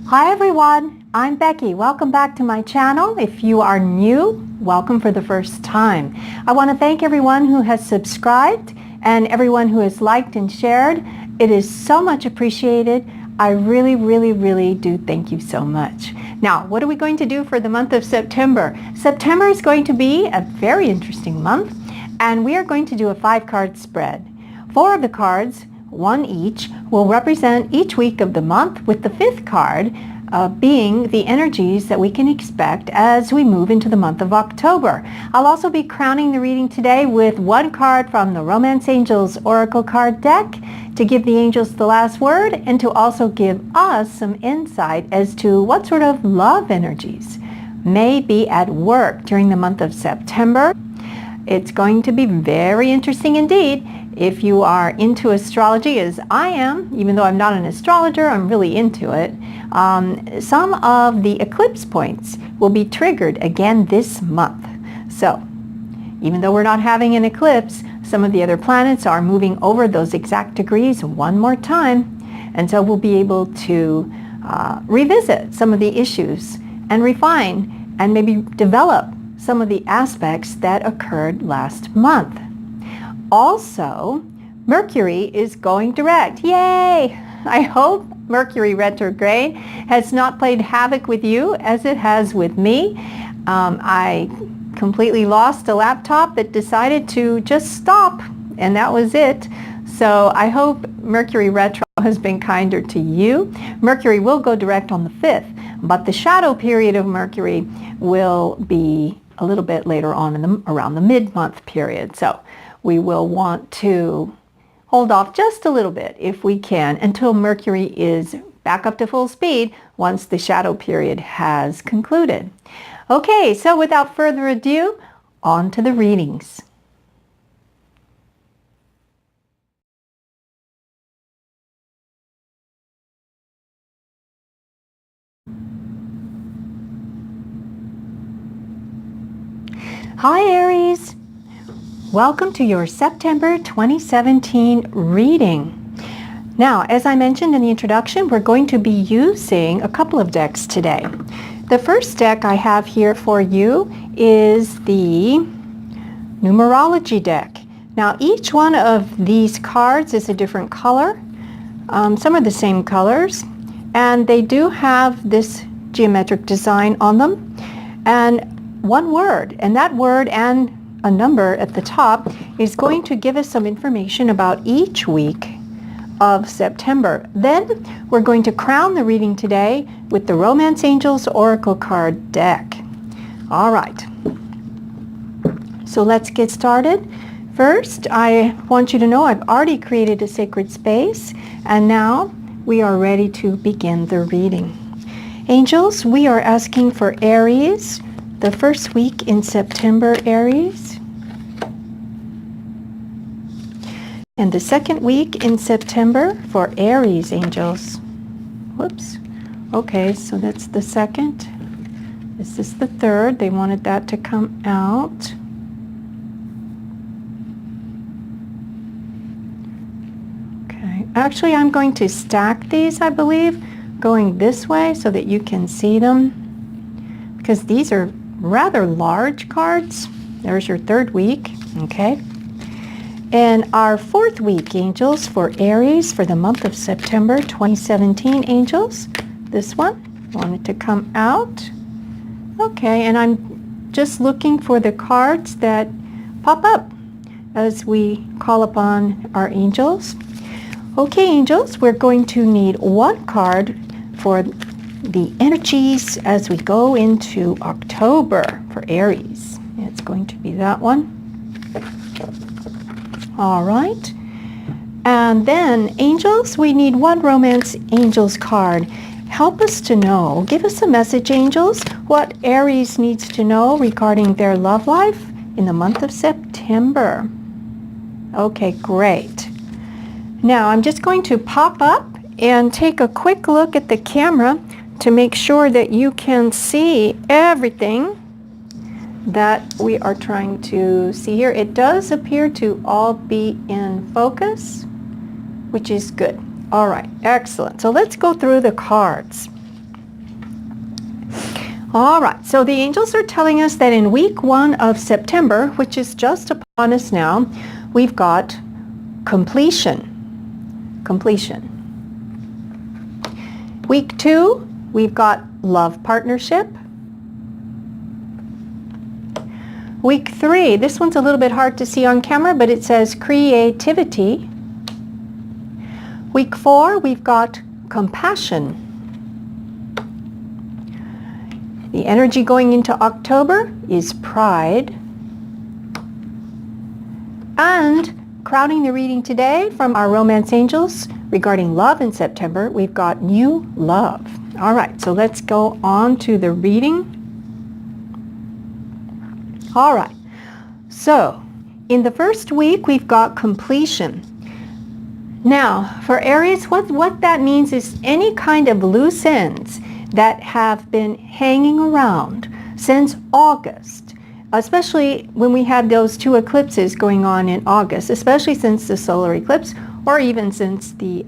Hi everyone, I'm Becky. Welcome back to my channel. If you are new, welcome for the first time. I want to thank everyone who has subscribed and everyone who has liked and shared. It is so much appreciated. I really do thank you so much. Now, what are we going to do for the month of September? September is going to be a very interesting month, and we are going to do a 5-card spread. 4 of the cards, one each, will represent each week of the month, with the 5th card being the energies that we can expect as we move into the month of October. I'll also be crowning the reading today with 1 card from the Romance Angels Oracle card deck to give the angels the last word and to also give us some insight as to what sort of love energies may be at work during the month of September. It's going to be very interesting indeed. If you are into astrology, as I am, even though I'm not an astrologer, I'm really into it, some of the eclipse points will be triggered again this month. So, even though we're not having an eclipse, some of the other planets are moving over those exact degrees one more time, and so we'll be able to revisit some of the issues and refine and maybe develop some of the aspects that occurred last month. Also, Mercury is going direct. Yay! I hope Mercury retrograde has not played havoc with you as it has with me. I completely lost a laptop that decided to just stop, and that was it. So I hope Mercury retro has been kinder to you. Mercury will go direct on the 5th, but the shadow period of Mercury will be a little bit later on around the mid-month period. So we will want to hold off just a little bit if we can until Mercury is back up to full speed once the shadow period has concluded. Okay, so without further ado, on to the readings. Hi Aries! Welcome to your September 2017 reading. Now, as I mentioned in the introduction, we're going to be using a couple of decks today. The first deck I have here for you is the Numerology deck. Now, each one of these cards is a different color. Some are the same colors, and they do have this geometric design on them, and one word, and that word and a number at the top is going to give us some information about each week of September. Then we're going to crown the reading today with the Romance Angels Oracle card deck. All right, so let's get started. First, I want you to know I've already created a sacred space, and now we are ready to begin the reading. Angels, we are asking for Aries, the first week in September, Aries, and the second week in September for Aries, angels. Whoops. Okay, so that's the second. This is the third. They wanted that to come out. Okay, actually I'm going to stack these, I believe, going this way so that you can see them, because these are rather large cards. There's your third week, okay? And our fourth week, angels, for Aries for the month of September 2017, angels. This one wanted to come out. Okay, and I'm just looking for the cards that pop up as we call upon our angels. Okay, angels, we're going to need 1 card for the energies as we go into October for Aries. It's going to be that one. All right. And then, angels, we need 1 Romance Angels card. Help us to know, give us a message, angels, what Aries needs to know regarding their love life in the month of September. Okay, great. Now, I'm just going to pop up and take a quick look at the camera to make sure that you can see everything that we are trying to see here. It does appear to all be in focus, which is good. All right, excellent. So let's go through the cards. All right, so the angels are telling us that in week 1 of September, which is just upon us now, we've got completion. Week 2, we've got love partnership. Week 3, this one's a little bit hard to see on camera, but it says creativity. Week 4, we've got compassion. The energy going into October is pride. And crowning the reading today from our romance angels regarding love in September, we've got new love. All right, so let's go on to the reading. All right, so in the first week, we've got completion. Now, for Aries, what that means is any kind of loose ends that have been hanging around since August, especially when we had those 2 eclipses going on in August, especially since the solar eclipse, or even since the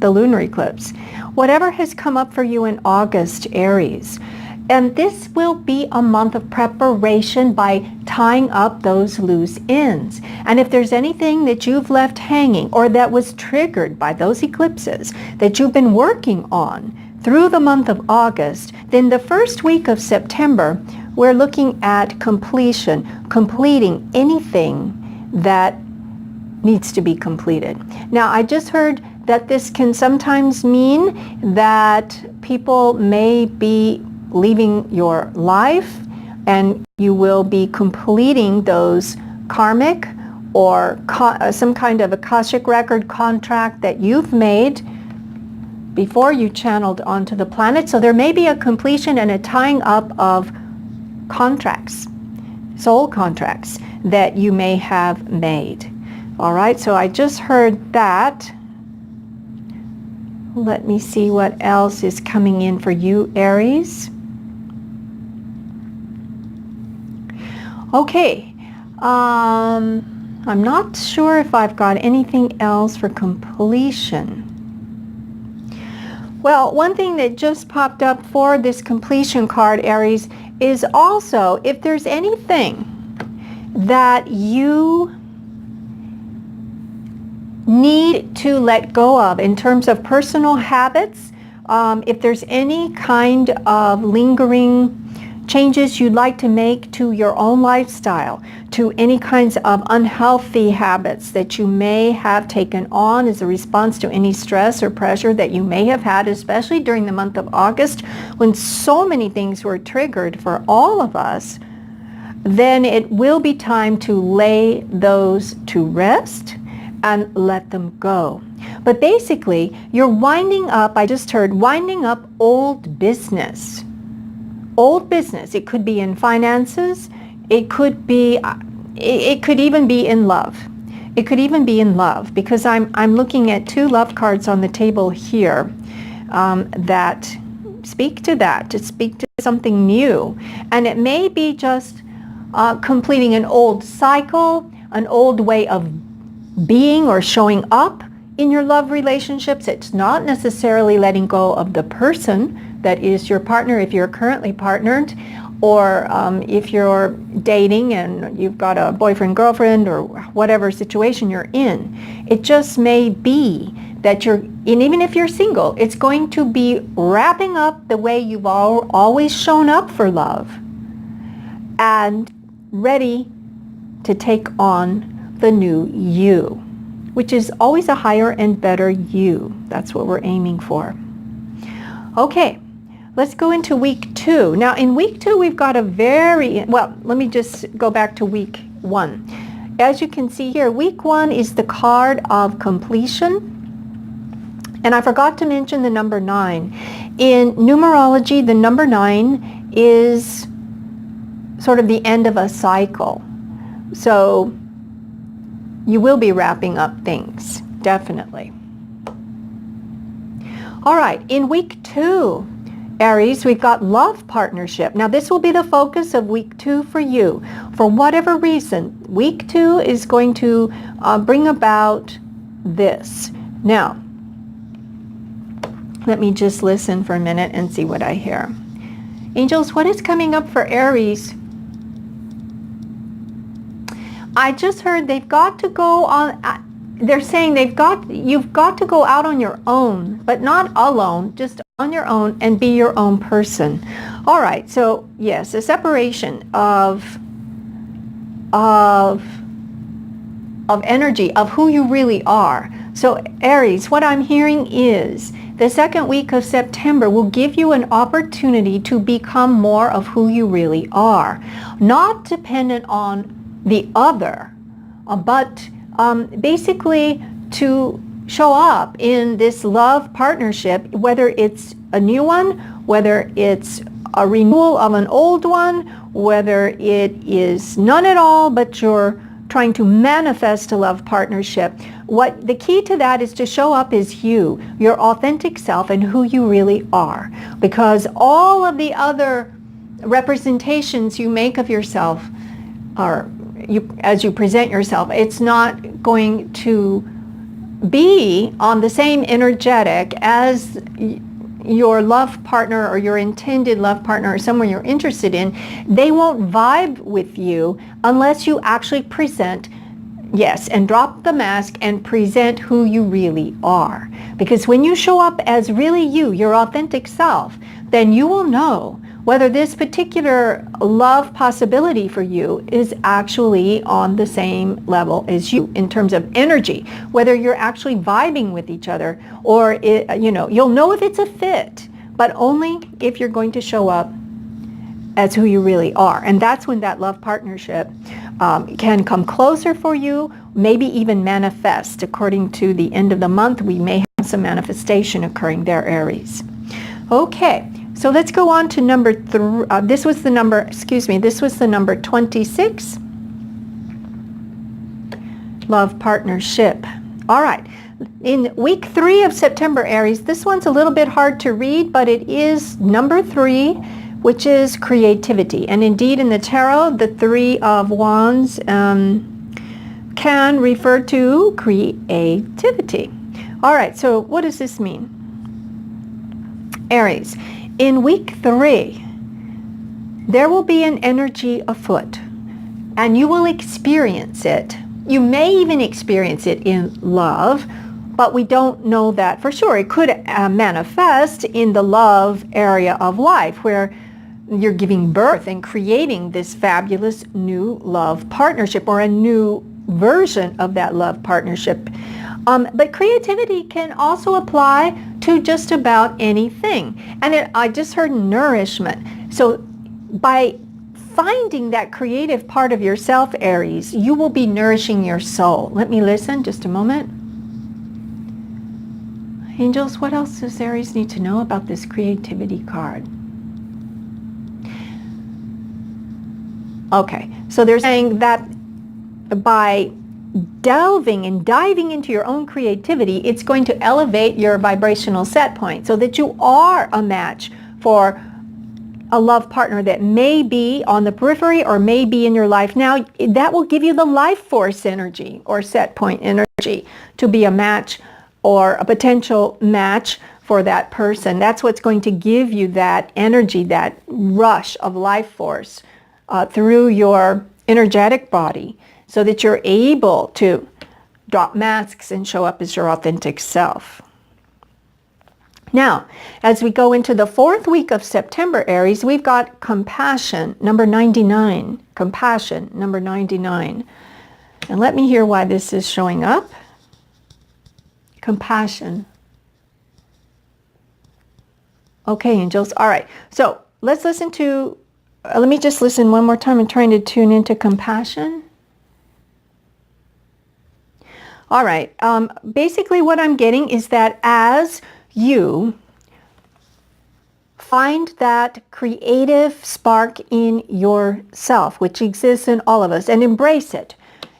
lunar eclipse. Whatever has come up for you in August, Aries, and this will be a month of preparation by tying up those loose ends. And if there's anything that you've left hanging or that was triggered by those eclipses that you've been working on through the month of August, then the first week of September, we're looking at completion, completing anything that needs to be completed. Now, I just heard that this can sometimes mean that people may be leaving your life and you will be completing those karmic or some kind of Akashic record contract that you've made before you channeled onto the planet. So there may be a completion and a tying up of contracts, soul contracts that you may have made. All right, so I just heard that. Let me see what else is coming in for you, Aries. Okay, I'm not sure if I've got anything else for completion. Well, one thing that just popped up for this completion card, Aries, is also if there's anything that you need to let go of in terms of personal habits, if there's any kind of lingering changes you'd like to make to your own lifestyle, to any kinds of unhealthy habits that you may have taken on as a response to any stress or pressure that you may have had, especially during the month of August when so many things were triggered for all of us, then it will be time to lay those to rest and let them go. But basically, you're winding up, I just heard, winding up old business. Old business. It could be in finances. It could even be in love. It could even be in love, because I'm looking at 2 love cards on the table here that speak to that, to speak to something new. And it may be just completing an old cycle, an old way of being or showing up in your love relationships. It's not necessarily letting go of the person that is your partner if you're currently partnered, or if you're dating and you've got a boyfriend, girlfriend, or whatever situation you're in. It just may be that and even if you're single, it's going to be wrapping up the way you've always shown up for love and ready to take on the new you, which is always a higher and better you. That's what we're aiming for. Okay, let's go into week 2. Now in week 2, we've got let me just go back to week 1. As you can see here, week 1 is the card of completion. And I forgot to mention the number 9. In numerology, the number 9 is sort of the end of a cycle. So you will be wrapping up things, definitely. All right, in week 2, Aries, we've got love partnership. Now this will be the focus of week 2 for you. For whatever reason, week 2 is going to bring about this. Now, let me just listen for a minute and see what I hear. Angels, what is coming up for Aries? I just heard they've got to go on, they're saying you've got to go out on your own, but not alone, just on your own and be your own person. All right, so yes, a separation of energy, of who you really are. So Aries, what I'm hearing is the second week of September will give you an opportunity to become more of who you really are, not dependent on the other, but basically to show up in this love partnership, whether it's a new one, whether it's a renewal of an old one, whether it is none at all, but you're trying to manifest a love partnership. What the key to that is to show up as you, your authentic self, and who you really are. Because all of the other representations you make of yourself are, as you present yourself, it's not going to be on the same energetic as your love partner or your intended love partner or someone you're interested in. They won't vibe with you unless you actually present, yes, and drop the mask and present who you really are. Because when you show up as really you, your authentic self, then you will know whether this particular love possibility for you is actually on the same level as you in terms of energy, whether you're actually vibing with each other, or you'll know if it's a fit, but only if you're going to show up as who you really are. And that's when that love partnership can come closer for you, maybe even manifest. According to the end of the month, we may have some manifestation occurring there, Aries. Okay. So let's go on to number 3. This was the number 26. Love partnership. All right. In week 3 of September, Aries, this one's a little bit hard to read, but it is number 3, which is creativity. And indeed, in the tarot, the 3 of Wands can refer to creativity. All right. So what does this mean? Aries. In week 3, there will be an energy afoot, and you will experience it. You may even experience it in love, but we don't know that for sure. It could manifest in the love area of life, where you're giving birth and creating this fabulous new love partnership, or a new version of that love partnership. But creativity can also apply to just about anything. And I just heard nourishment. So by finding that creative part of yourself, Aries, you will be nourishing your soul. Let me listen just a moment. Angels, what else does Aries need to know about this creativity card? Okay, so they're saying that by delving and diving into your own creativity, it's going to elevate your vibrational set point so that you are a match for a love partner that may be on the periphery or may be in your life now. That will give you the life force energy or set point energy to be a match or a potential match for that person. That's what's going to give you that energy, that rush of life force through your energetic body, so that you're able to drop masks and show up as your authentic self. Now, as we go into the 4th week of September, Aries, we've got compassion, number 99. Compassion, number 99. And let me hear why this is showing up. Compassion. Okay, angels. All right. So let's listen to, let me just listen one more time. I'm trying to tune into compassion. All right. Basically what I'm getting is that as you find that creative spark in yourself, which exists in all of us, and embrace it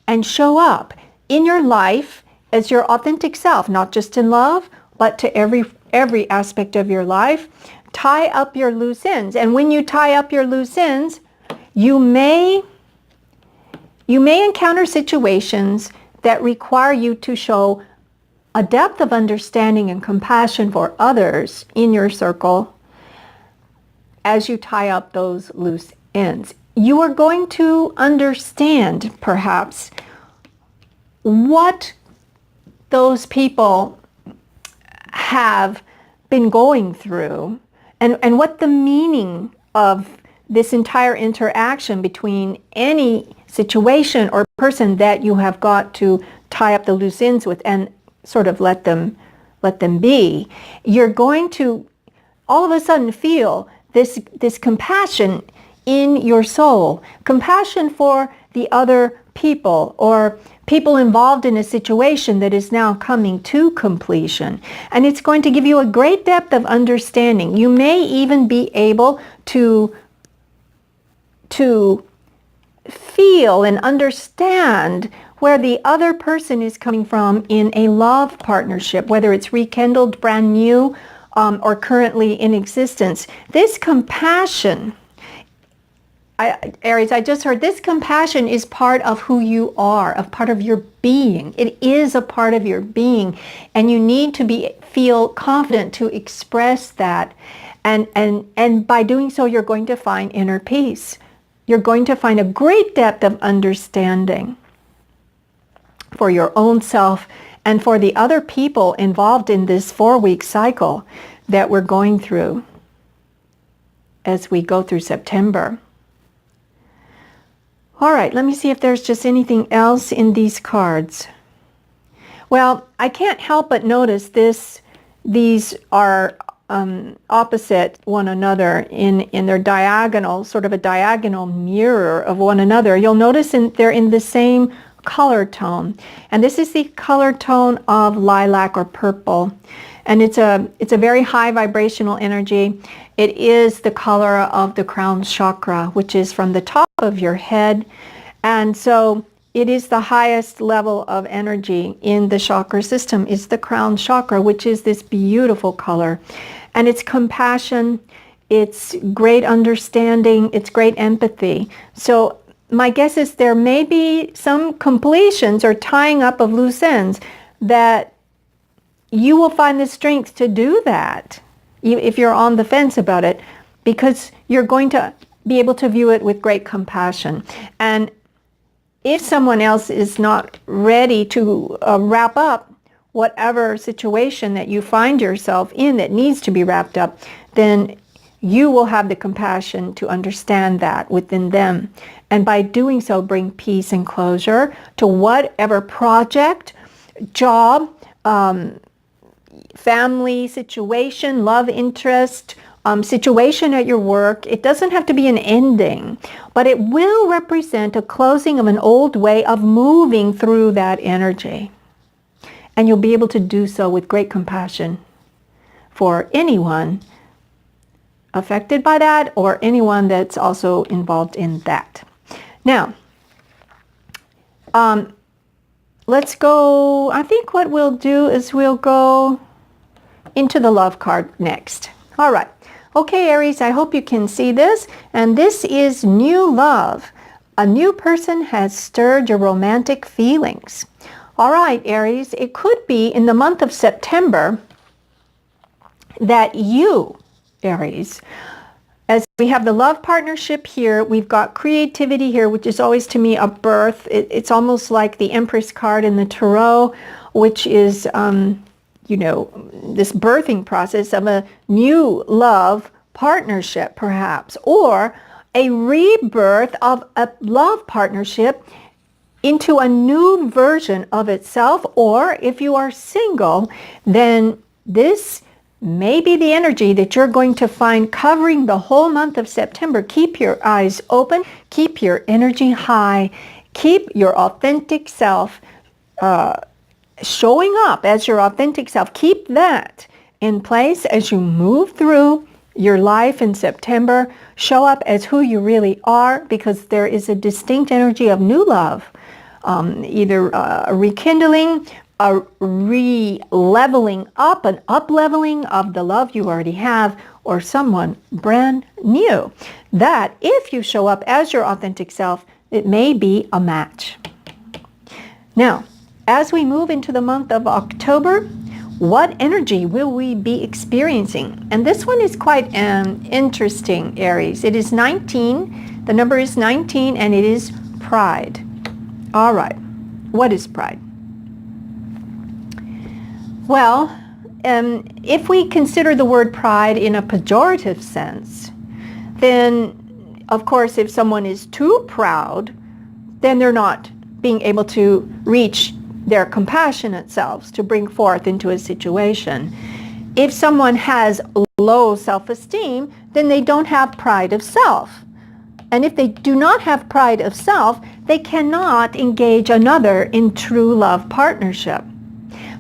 and show up in your life as your authentic self, not just in love, but to every aspect of your life, tie up your loose ends. And when you tie up your loose ends, you may encounter situations that require you to show a depth of understanding and compassion for others in your circle, as you tie up those loose ends. You are going to understand, perhaps, what those people have been going through and what the meaning of this entire interaction between any situation or person that you have got to tie up the loose ends with and sort of let them be. You're going to all of a sudden feel this compassion in your soul, compassion for the other people or people involved in a situation that is now coming to completion. And it's going to give you a great depth of understanding. You may even be able to feel and understand where the other person is coming from in a love partnership, whether it's rekindled, brand new, or currently in existence. This compassion, Aries, I just heard this compassion is part of who you are, a part of your being. It is a part of your being, and you need to feel confident to express that. And by doing so, you're going to find inner peace. You're going to find a great depth of understanding for your own self and for the other people involved in this 4-week cycle that we're going through as we go through September. All right, let me see if there's just anything else in these cards. Well, I can't help but notice these are opposite one another in their diagonal, sort of a diagonal mirror of one another. You'll notice they're in the same color tone, and this is the color tone of lilac or purple, and it's a very high vibrational energy. It is the color of the crown chakra, which is from the top of your head, and so it is the highest level of energy in the chakra system. It's the crown chakra, which is this beautiful color, and it's compassion, it's great understanding, it's great empathy. So my guess is there may be some completions or tying up of loose ends that you will find the strength to do that if you're on the fence about it, because you're going to be able to view it with great compassion. And if someone else is not ready to wrap up whatever situation that you find yourself in that needs to be wrapped up, then you will have the compassion to understand that within them. And by doing so, bring peace and closure to whatever project, job, family situation, love interest, situation at your work. It doesn't have to be an ending, but it will represent a closing of an old way of moving through that energy. And you'll be able to do so with great compassion for anyone affected by that or anyone that's also involved in that. Now, let's go. I think what we'll do is we'll go into the love card next. All right. Okay, Aries, I hope you can see this. And this is new love. A new person has stirred your romantic feelings. All right, Aries, it could be in the month of September that you, Aries, as we have the love partnership here, we've got creativity here, which is always to me a birth. It's almost like the Empress card in the Tarot, which is, this birthing process of a new love partnership, perhaps, or a rebirth of a love partnership into a new version of itself. Or if you are single, then this may be the energy that you're going to find covering the whole month of September. Keep your eyes open, keep your energy high, keep your authentic self showing up as your authentic self. Keep that in place as you move through your life in September. Show up as who you really are, because there is a distinct energy of new love, either a rekindling, a re-leveling up, an up-leveling of the love you already have, or someone brand new. That, if you show up as your authentic self, it may be a match. Now, as we move into the month of October, What energy will we be experiencing? And this one is quite interesting, Aries. It is 19. The number is 19, and it is pride. All right. What is pride? Well, if we consider the word pride in a pejorative sense, then, of course, if someone is too proud, then they're not being able to reach their compassionate selves to bring forth into a situation. If someone has low self-esteem, then they don't have pride of self. And if they do not have pride of self, they cannot engage another in true love partnership.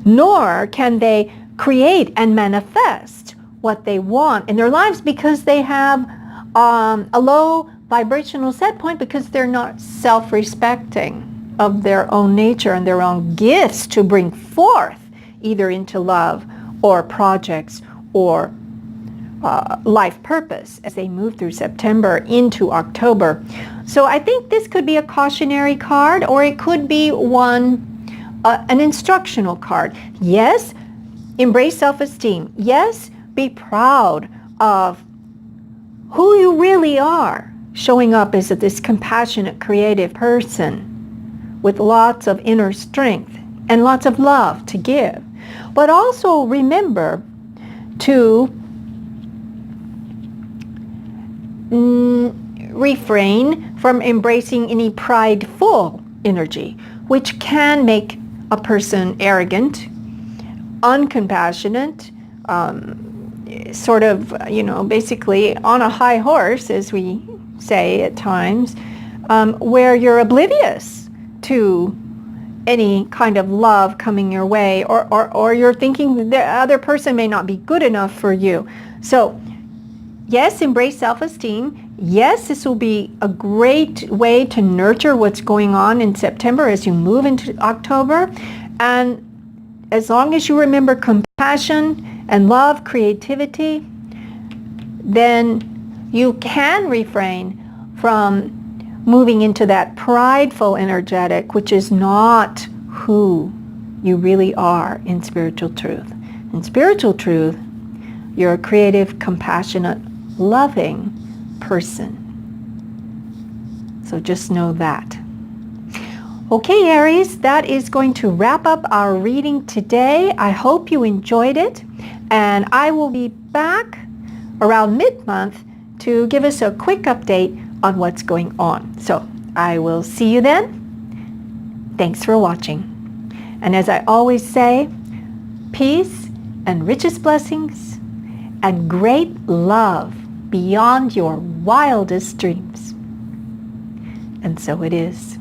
Nor can they create and manifest what they want in their lives, because they have a low vibrational set point, because they're not self-respecting of their own nature and their own gifts to bring forth either into love or projects or life purpose as they move through September into October. So I think this could be a cautionary card, or it could be an instructional card. Yes, embrace self-esteem. Yes, be proud of who you really are, showing up as this compassionate, creative person with lots of inner strength and lots of love to give. But also remember to refrain from embracing any prideful energy, which can make a person arrogant, uncompassionate, sort of, basically on a high horse, as we say at times, where you're oblivious to any kind of love coming your way, or you're thinking the other person may not be good enough for you. So yes, embrace self-esteem. Yes, this will be a great way to nurture what's going on in September as you move into October. And as long as you remember compassion and love, creativity, then you can refrain from moving into that prideful energetic, which is not who you really are in spiritual truth. In spiritual truth, you're a creative, compassionate, loving person. So just know that. Okay, Aries, that is going to wrap up our reading today. I hope you enjoyed it, and I will be back around mid-month to give us a quick update on what's going on. So I will see you then. Thanks for watching. And as I always say, peace and richest blessings and great love beyond your wildest dreams. And so it is.